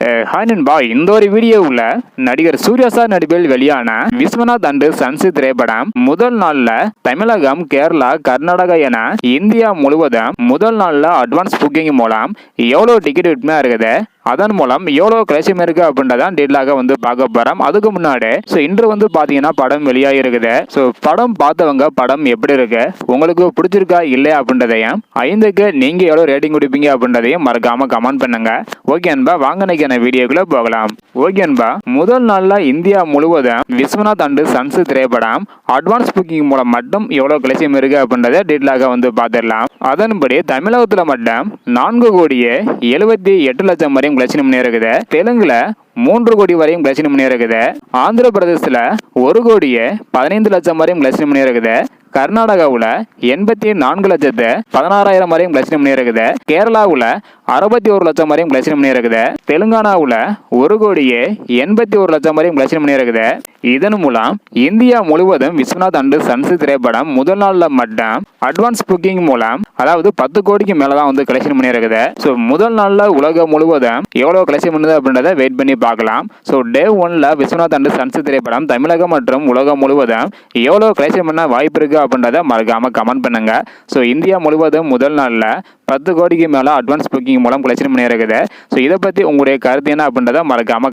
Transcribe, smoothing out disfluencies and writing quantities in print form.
Hi நண்பா, இந்த ஒரு வீடியோவில் நடிகர் சூர்யா சார் நடிப்பில் வெளியான விஸ்வநாத் அண்ட் சன்ஸ் திரைப்படம் முதல் நாள்ல தமிழகம், கேரளா, கர்நாடகா என இந்தியா முழுவதும் முதல் நாள்ல அட்வான்ஸ் புக்கிங் மூலம் எவ்வளவு டிக்கெட் விற்பனை இருக்குது, அதன் மூலம் எவ்வளவு கலெக்ஷன் இருக்கு அப்படின்றதான் டீட்டெயிலாக பார்க்க போறோம். அதுக்கு முன்னாடி இன்று பாத்தீங்கன்னா படம் வெளியாகி இருக்குது. படம் பார்த்தவங்க படம் எப்படி இருக்கு, உங்களுக்கு பிடிச்சிருக்கா இல்லையா அப்படின்றதையும் 5க்கு நீங்க எவ்வளவு ரேட்டிங் கொடுப்பீங்க அப்படின்றதையும் மறக்காம கமெண்ட் பண்ணுங்க. ஓகே அன்பா, வாங்க வீடியோக்குள்ள போகலாம். ஓகே அன்பா, முதல் நாள்ல இந்தியா முழுவதும் விஸ்வநாத் அண்ட் சன்ஸ் திரைப்படம் அட்வான்ஸ் புக்கிங் மூலம் மட்டும் எவ்வளவு கலெக்ஷன் இருக்கு அப்படின்றத டீட்டெயிலாக பார்த்துடலாம். அதன்படி தமிழகத்துல மட்டும் 4,78 லட்சம் வரையும் கலெக்ஷன் பண்ணி இருக்குது. தெலுங்குல 3 கோடி வரையும் கலெக்ஷன் பண்ணி இருக்குது. ஆந்திர பிரதேசத்துல 1,15 லட்சம் வரையும் கலெக்ஷன் பண்ணி இருக்குது. கர்நாடகாவில் 84,16,000 வரையும் கலெக்ஷன் பண்ணி இருக்குது. கேரளாவில் 61 லட்சம் வரையும் கலெக்ஷன் பண்ணி இருக்குது. தெலுங்கானாவில் 1,81 லட்சம் வரையும் கலெக்ஷன் பண்ணி இருக்குது. இதன் மூலம் இந்தியா முழுவதும் விஸ்வநாத் அண்ட் சன்ஸ் திரைப்படம் முதல் நாள்ல மட்டும் அட்வான்ஸ் புக்கிங் மூலம் அதாவது 10 கோடிக்கு மேலதான் கலெக்ஷன் பண்ணி இருக்குது. முதல் நாள்ல உலகம் முழுவதும் எவ்வளவு கலெக்ஷன் பண்ணுது அப்படின்றத வெயிட் பண்ணி பார்க்கலாம். டே 1ல விஸ்வநாத் அண்ட் சன்ஸ் திரைப்படம் தமிழகம் மற்றும் உலகம் முழுவதும் எவ்வளவு கலெக்ஷன் பண்ண வாய்ப்பு இருக்கு அப்படின்றத மறக்காம கமெண்ட் பண்ணுங்க. இந்தியா முழுவதும் முதல் நாள்ல 10 கோடிக்கு மேல அட்வான்ஸ் புக்கிங் மூலம் கலெக்ஷன் பண்ணி இருக்குது. இதை பத்தி உங்களுடைய கருத்து என்ன அப்படின்றத மறக்காம